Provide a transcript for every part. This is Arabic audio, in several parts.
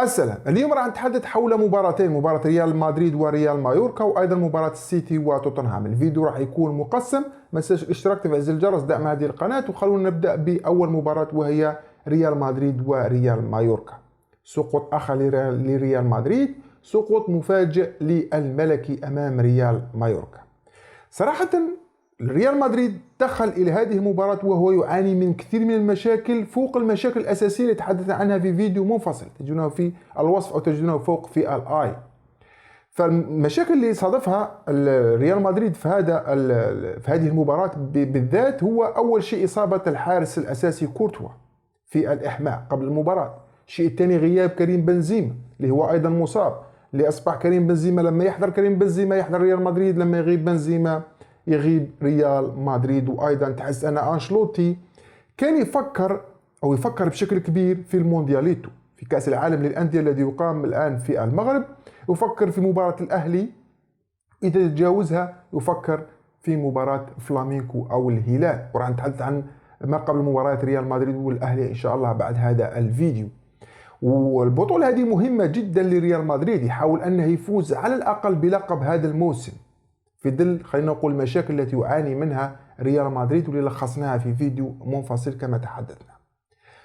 السلام. اليوم راح نتحدث حول مباراتين، مباراة ريال مدريد وريال مايوركا، وايضا مباراة السيتي وتوتنهام. الفيديو راح يكون مقسم، ما تنساش الاشتراك تفعيل زر الجرس دعم هذه القناة. وخلونا نبدأ بأول مباراة وهي ريال مدريد وريال مايوركا. سقوط آخر لريال مدريد، سقوط مفاجئ للملكي أمام ريال مايوركا. صراحة ريال مدريد دخل إلى هذه المباراة وهو يعاني من كثير من المشاكل فوق المشاكل الأساسية اللي تحدثنا عنها في فيديو منفصل تجدونه في الوصف أو تجدونه فوق في الآي. فالمشاكل اللي صادفها ريال مدريد في هذه المباراة بالذات هو أول شيء إصابة الحارس الأساسي كورتوا في الإحماء قبل المباراة. الشيء الثاني غياب كريم بنزيما اللي هو أيضا مصاب، اللي أصبح كريم بنزيما لما يحضر كريم بنزيما يحضر ريال مدريد، لما يغيب بنزيما يغيب ريال مدريد. وايضا تحس ان انشلوتي كان يفكر بشكل كبير في الموندياليتو، في كاس العالم للانديه الذي يقام الان في المغرب. يفكر في مباراه الاهلي، اذا تجاوزها يفكر في مباراه فلامينكو او الهلال. وراح نتحدث عن ما قبل مباراه ريال مدريد والاهلي ان شاء الله بعد هذا الفيديو. والبطوله هذه مهمه جدا لريال مدريد، يحاول انه يفوز على الاقل بلقب هذا الموسم في ظل خلينا نقول المشاكل التي يعاني منها ريال مدريد واللي لخصناها في فيديو منفصل كما تحدثنا.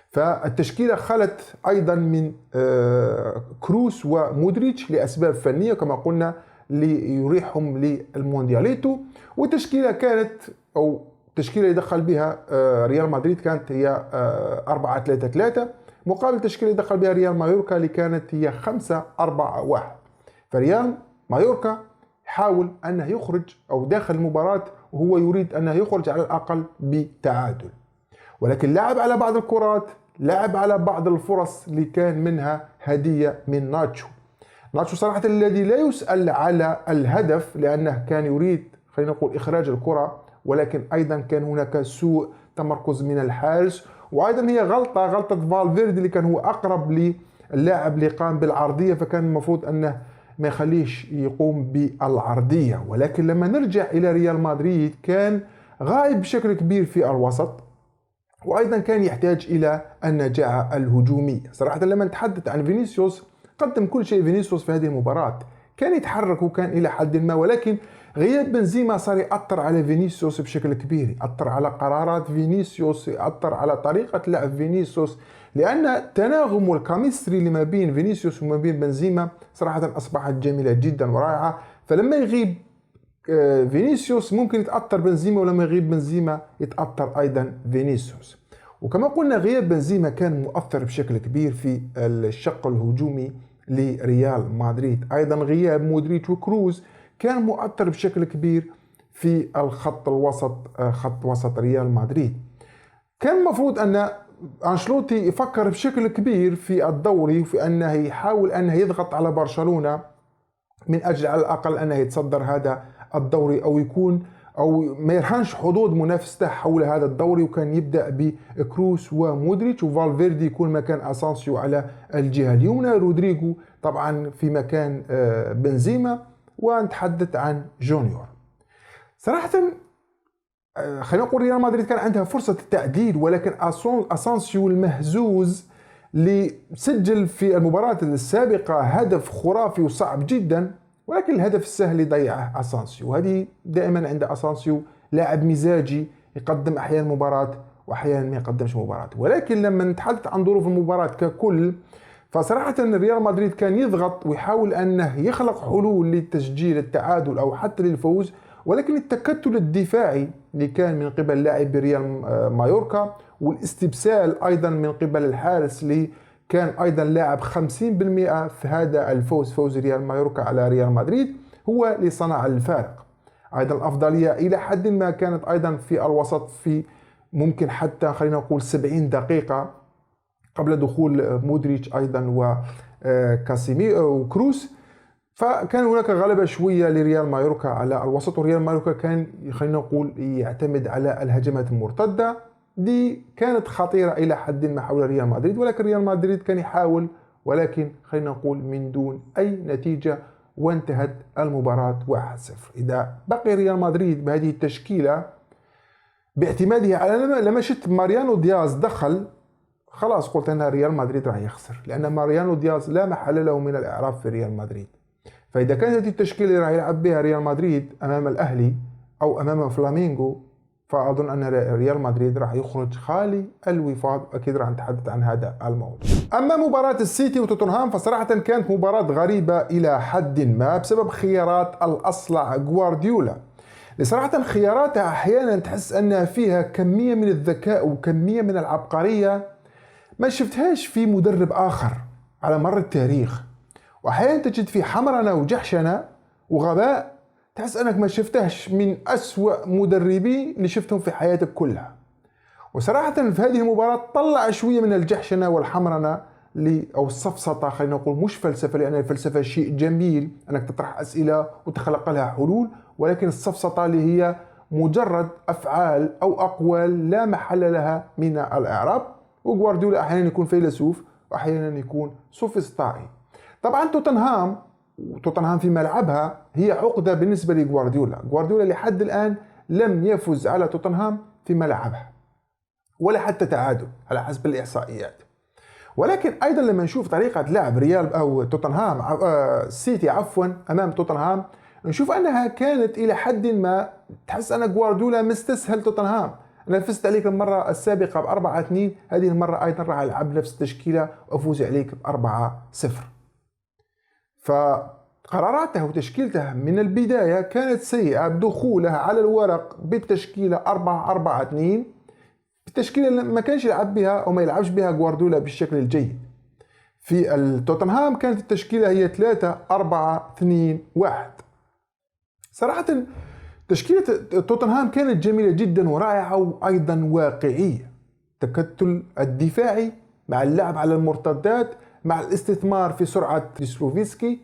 فالتشكيلة خلت أيضا من كروس ومودريتش لأسباب فنية كما قلنا ليريحهم للموندياليتو. والتشكيلة كانت أو التشكيلة اللي دخل بها ريال مدريد كانت هي 4-3-3 مقابل التشكيلة اللي دخل بها ريال مايوركا اللي كانت هي 5-4-1. فريال مايوركا حاول أنه يخرج أو داخل المباراة وهو يريد أنه يخرج على الأقل بتعادل، ولكن لعب على بعض الكرات، لعب على بعض الفرص اللي كان منها هدية من ناتشو صراحة الذي لا يسأل على الهدف لأنه كان يريد خلينا نقول إخراج الكرة، ولكن أيضا كان هناك سوء تمركز من الحارس. وأيضا هي غلطة فالفيردي اللي كان هو أقرب للاعب اللي قام بالعرضية، فكان المفروض أنه ما يخليش يقوم بالعرضية. ولكن لما نرجع إلى ريال مدريد كان غائب بشكل كبير في الوسط، وأيضا كان يحتاج إلى النجاعة الهجومية. صراحة لما نتحدث عن فينيسيوس قدم كل شيء فينيسيوس في هذه المباراة، كان يتحرك وكان إلى حد ما، ولكن غياب بنزيما صار يأثر على فينيسيوس بشكل كبير، يأثر على قرارات فينيسيوس، يأثر على طريقة لعب فينيسيوس، لأن تناغم والكيمستري اللي ما بين فينيسيوس وما بين بنزيما صراحة أصبحت جميلة جدا ورائعة. فلما يغيب فينيسيوس ممكن يتأثر بنزيما، ولما يغيب بنزيما يتأثر أيضا فينيسيوس. وكما قلنا غياب بنزيما كان مؤثر بشكل كبير في الشق الهجومي لريال مدريد. أيضا غياب مودريتش وكروز كان مؤثر بشكل كبير في الخط الوسط، خط وسط ريال مدريد. كان المفروض أن أنشلوتي يفكر بشكل كبير في الدوري وفي أنه يحاول أنه يضغط على برشلونة من أجل على الأقل أنه يتصدر هذا الدوري أو يكون أو ما يرهنش حظوظ منافسته حول هذا الدوري. وكان يبدأ بكروس ومودريتش، وفالفيردي يكون مكان أسانسيو على الجهة اليمنى، رودريغو طبعا في مكان بنزيما، ونتحدث عن جونيور. صراحة خلينا نقول ريال مدريد كان عندها فرصة التعديل، ولكن أسانسيو المهزوز اللي سجل في المباراة السابقة هدف خرافي وصعب جدا، ولكن الهدف السهل يضيعه أسانسيو. هذه دائما عند أسانسيو لاعب مزاجي، يقدم أحيانا مباراة وأحيانا ما يقدمش مباراة. ولكن لما نتحدث عن ظروف المباراة ككل فصراحة ريال مدريد كان يضغط ويحاول أنه يخلق حلول لتسجيل التعادل أو حتى للفوز، ولكن التكتل الدفاعي اللي كان من قبل لاعب ريال مايوركا والاستبسال أيضا من قبل الحارس اللي كان أيضا لاعب 50% في هذا الفوز، فوز ريال مايوركا على ريال مدريد، هو اللي صنع الفارق. أيضا الأفضلية إلى حد ما كانت أيضا في الوسط، في ممكن حتى خلينا نقول 70 دقيقة قبل دخول مودريتش أيضا وكاسيمي وكروس. فكان هناك غلبة شوية لريال مايوركا على الوسط، وريال مايوركا كان خلينا نقول يعتمد على الهجمات المرتدة، دي كانت خطيرة إلى حد ما حول ريال مدريد، ولكن ريال مدريد كان يحاول، ولكن خلينا نقول من دون أي نتيجة، وانتهت المباراة 1-0. إذا بقي ريال مدريد بهذه التشكيلة باعتماده على لما شفت ماريانو دياز دخل خلاص قلت أن ريال مدريد راح يخسر، لأن ماريانو دياز لا محل له من الإعراب في ريال مدريد. فإذا كانت هذه التشكيلة اللي راح يلعب بها ريال مدريد أمام الأهلي أو أمام فلامينغو، فأظن أن ريال مدريد راح يخرج خالي الوفاض. أكيد راح نتحدث عن هذا الموضوع. أما مباراة السيتي وتوتنهام فصراحة كانت مباراة غريبة إلى حد ما بسبب خيارات الأصلع غوارديولا. لصراحة خياراتها أحيانا تحس أنها فيها كمية من الذكاء وكمية من العبقرية ما شفتهاش في مدرب آخر على مر التاريخ. وأحيانا تجد في حمرنة وجحشنة وغباء تحس أنك ما شفتهش من أسوأ مدربين اللي شفتهم في حياتك كلها. وصراحة في هذه المباراة طلع شوية من الجحشنة والحمرنة أو السفسطة، خلينا نقول مش فلسفة، لأن الفلسفة شيء جميل أنك تطرح أسئلة وتخلق لها حلول، ولكن السفسطة اللي هي مجرد أفعال أو أقوال لا محل لها من الإعراب. وغوارديولا أحيانا يكون فيلسوف وأحيانا يكون سوفسطائي. طبعا توتنهام في ملعبها هي عقدة بالنسبة لغوارديولا. غوارديولا لحد الآن لم يفز على توتنهام في ملعبها ولا حتى تعادل على حسب الإحصائيات. ولكن أيضا لما نشوف طريقة لعب ريال أو توتنهام سيتي أمام توتنهام، نشوف أنها كانت إلى حد ما تحس أن غوارديولا مستسهل توتنهام. أنا فزت عليك المرة السابقة ب4-2، هذه المرة أيضا راح ألعب نفس التشكيلة وأفوز عليك ب4-0. فقراراته وتشكيلته من البداية كانت سيئة بدخولها على الورق بالتشكيلة 4-4-2، التشكيلة ما كانش يلعب بها أو ما يلعبش بها غوارديولا بالشكل الجيد. في توتنهام كانت التشكيلة هي 3-4-2-1. صراحة تشكيلة توتنهام كانت جميلة جدا ورائعة وأيضا واقعية. التكتل الدفاعي مع اللعب على المرتدات مع الاستثمار في سرعة سلوفسكي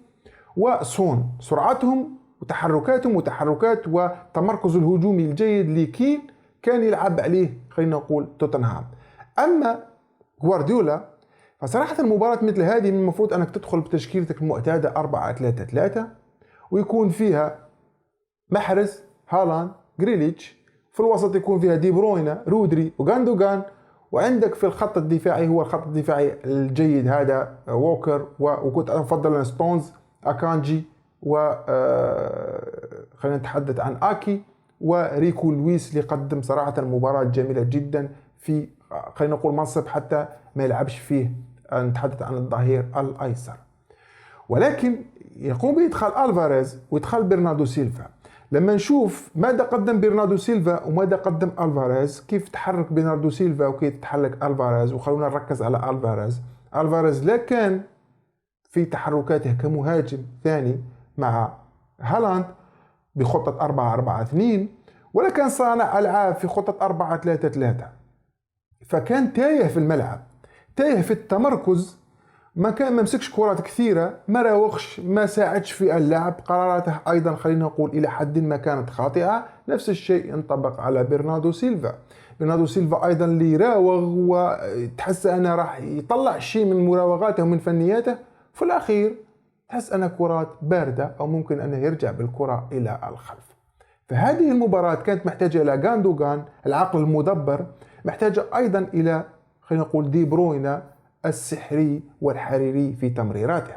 وسون، سرعتهم وتحركاتهم وتحركات وتمركز الهجومي الجيد لكين كان يلعب عليه خلينا نقول توتنهام. أما غوارديولا فصراحة المباراة مثل هذه من المفروض أنك تدخل بتشكيلتك المعتادة 4-3-3 ويكون فيها محرز هالاند جريليتش، في الوسط يكون فيها دي بروينا رودري وغاندوغان، وعندك في الخط الدفاعي هو الخط الدفاعي الجيد هذا ووكر وكنت أفضل ستونز أكانجي خلينا نتحدث عن آكي وريكو لويس اللي قدم صراحة مباراة جميلة جدا في خلينا نقول منصب حتى ما يلعبش فيه، نتحدث عن الظهير الأيسر. ولكن يقوم بإدخال ألفاريز وإدخال برناردو سيلفا. لما نشوف ماذا قدم برناردو سيلفا وماذا قدم ألفاريز، كيف تحرك برناردو سيلفا وكيف تحرك ألفاريز، وخلونا نركز على ألفاريز. ألفاريز لا كان في تحركاته كمهاجم ثاني مع هالاند بخطة 4-4-2، ولا كان صانع ألعاب في خطة 4-3-3. فكان تايه في الملعب، تايه في التمركز، ما مسكش كرات كثيرة، ما راوغش، ما ساعدش في اللعب. قراراته أيضا خلينا نقول إلى حد ما كانت خاطئة. نفس الشيء ينطبق على برناردو سيلفا. برناردو سيلفا أيضا اللي راوغ وتحس أنه راح يطلع شيء من مراوغاته ومن فنياته، في الأخير تحس أنها كرات باردة أو ممكن أنه يرجع بالكرة إلى الخلف. فهذه المباراة كانت محتاجة إلى غاندوغان العقل المدبر، محتاجة أيضا إلى خلينا نقول دي بروينا السحري والحريري في تمريراته.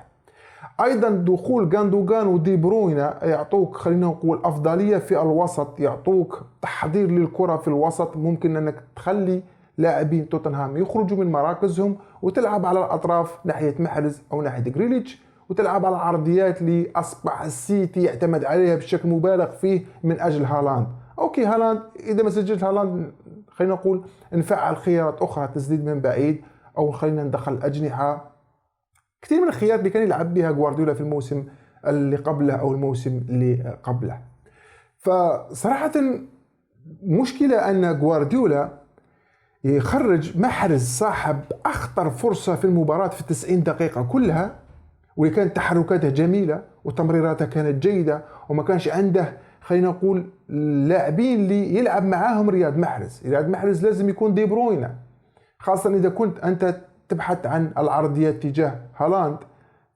أيضا دخول غاندوغان ودي بروينا يعطوك خلينا نقول أفضلية في الوسط، يعطوك تحضير للكرة في الوسط. ممكن أنك تخلي لاعبين توتنهام يخرجوا من مراكزهم وتلعب على الأطراف ناحية محرز أو ناحية جريليتش، وتلعب على العرضيات اللي أصبح السيتي يعتمد عليها بشكل مبالغ فيه من أجل هالاند. أوكي هالاند إذا ما سجلت هالاند خلينا نقول نفعل خيارات أخرى، تسديد من بعيد أو خلينا ندخل أجنحة، كثير من الخيارات اللي كان يلعب بها غوارديولا في الموسم اللي قبله أو الموسم اللي قبله. فصراحة مشكلة أن غوارديولا يخرج محرز صاحب أخطر فرصة في المباراة في 90 دقيقة كلها، واللي كانت تحركاته جميلة وتمريراته كانت جيدة، وما كانش عنده خلينا نقول اللاعبين اللي يلعب معاهم رياض محرز. رياض محرز لازم يكون دي بروينا، خاصة إذا كنت أنت تبحث عن العرضيات تجاه هالاند،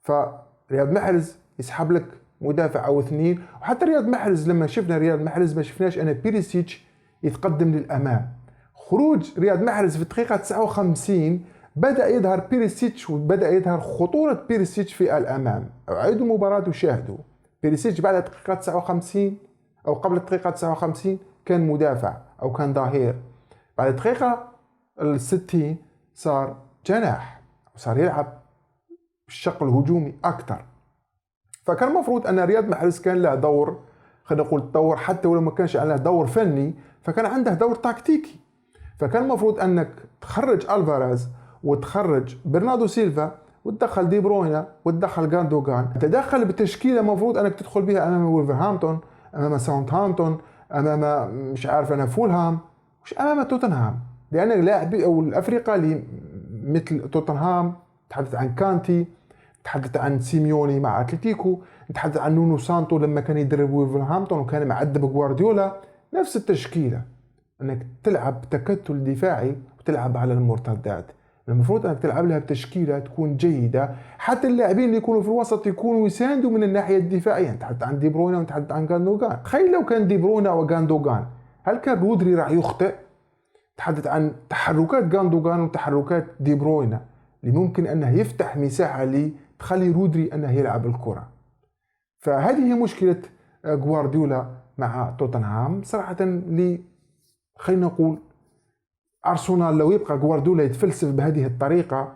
فرياض محرز يسحب لك مدافع أو اثنين. وحتى رياض محرز لما شفنا رياض محرز ما شفناش أنا بيريسيتش يتقدم للأمام. خروج رياض محرز في الدقيقة 59 بدأ يظهر بيريسيتش وبدأ يظهر خطورة بيريسيتش في الأمام. أعيدوا المباراة وشاهدوا. بيريسيتش بعد الدقيقة 59 أو قبل الدقيقة 59 كان مدافع أو كان ظهير. بعد الدقيقة 60 صار جناح وصار يلعب بالشق الهجومي أكثر. فكان المفروض أن رياض محرز كان له دور، خلينا نقول دور، حتى ولو ما كانش عنده دور فني فكان عنده دور تكتيكي. فكان المفروض أنك تخرج ألفاريز وتخرج برناردو سيلفا وتدخل دي بروينا وتدخل غاندوغان، تدخل بتشكيلة مفروض أنك تدخل بها أمام وولفرهامبتون، أمام ساوثهامبتون، أمام مش عارف أنا فولهام، مش أمام توتنهام. لأن اللاعبين أو الأفريقيا اللي مثل توتنهام، تحدث عن كانتي، تحدث عن سيميوني مع أتلتيكو، نتحدث عن نونو سانتو لما كان يدرب وولفرهامبتون وكان معدب غوارديولا. نفس التشكيلة، انك تلعب تكتل دفاعي وتلعب على المرتدات. المفروض انك تلعب لها بتشكيلة تكون جيدة، حتى اللاعبين اللي يكونوا في الوسط يكونوا يساندوا من الناحية الدفاعية. نتحدث عن دي بروينا ونتحدث عن غاندوغان. تخيل لو كان دي بروينا وغاندوغان، هل كان رودري راح يخطئ؟ تحدث عن تحركات غاندوغان وتحركات دي بروينا اللي ممكن انه يفتح مساحة لي تخلي رودري انه يلعب الكرة. فهذه هي مشكلة غوارديولا مع توتنهام صراحة. اللي خلينا نقول أرسنال لو يبقى غوارديولا يتفلسف بهذه الطريقة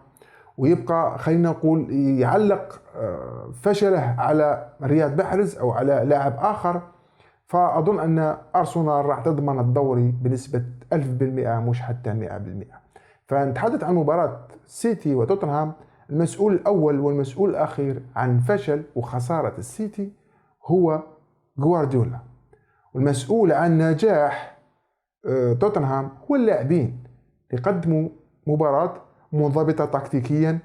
ويبقى خلينا نقول يعلق فشله على رياض محرز أو على لاعب آخر، فأظن أن أرسنال راح تضمن الدوري بنسبة 1000%، مش حتى 100%. فنتحدث عن مباراة سيتي وتوتنهام. المسؤول الأول والمسؤول الأخير عن فشل وخسارة السيتي هو غوارديولا، والمسؤول عن نجاح توتنهام هو اللاعبين اللي قدموا مباراة منضبطة تكتيكيا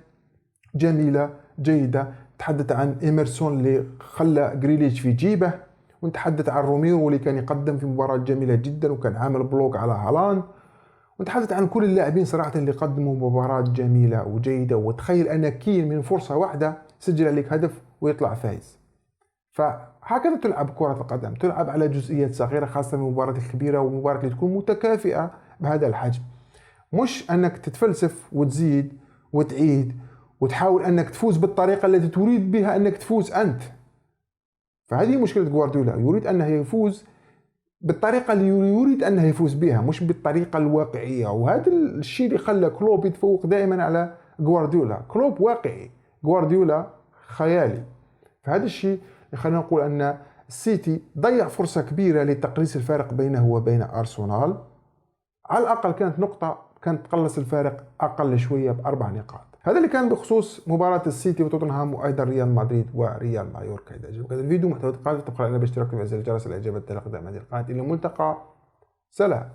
جميلة جيدة. نتحدث عن إيمرسون اللي خلى جريليش في جيبه، ونتحدث عن روميرو اللي كان يقدم في مباراة جميلة جدا وكان عامل بلوك على هالاند، ونتحدث عن كل اللاعبين صراحة اللي قدموا مباراة جميلة وجيدة. وتخيل أن كين من فرصة واحدة سجل عليك هدف ويطلع فايز. فهكذا تلعب كرة القدم، تلعب على جزئيات صغيرة، خاصة المباراة الكبيرة والمباراة اللي تكون متكافئة بهذا الحجم. مش أنك تتفلسف وتزيد وتعيد وتحاول أنك تفوز بالطريقة التي تريد بها أنك تفوز أنت. فهذه مشكلة غوارديولا، يريد أنه يفوز بالطريقة اللي يريد أنه يفوز بها، مش بالطريقة الواقعية. وهذا الشيء اللي خلى كلوب يتفوق دائما على غوارديولا. كلوب واقعي، غوارديولا خيالي. فهذا الشيء خلينا نقول أن السيتي ضيع فرصة كبيرة لتقليص الفارق بينه وبين أرسنال. على الأقل كانت نقطة، كانت تقلص الفارق أقل شوية ب4 نقاط. هذا اللي كان بخصوص مباراة السيتي وتوتنهام وأيضا ريال مدريد وريال مايوركا. إذا عجبك هذا الفيديو محتوى القناة تبقى علينا باشتراك في زر الجرس لإعجاب التلقي دائما هذه القناة. إلى الملتقى، سلام.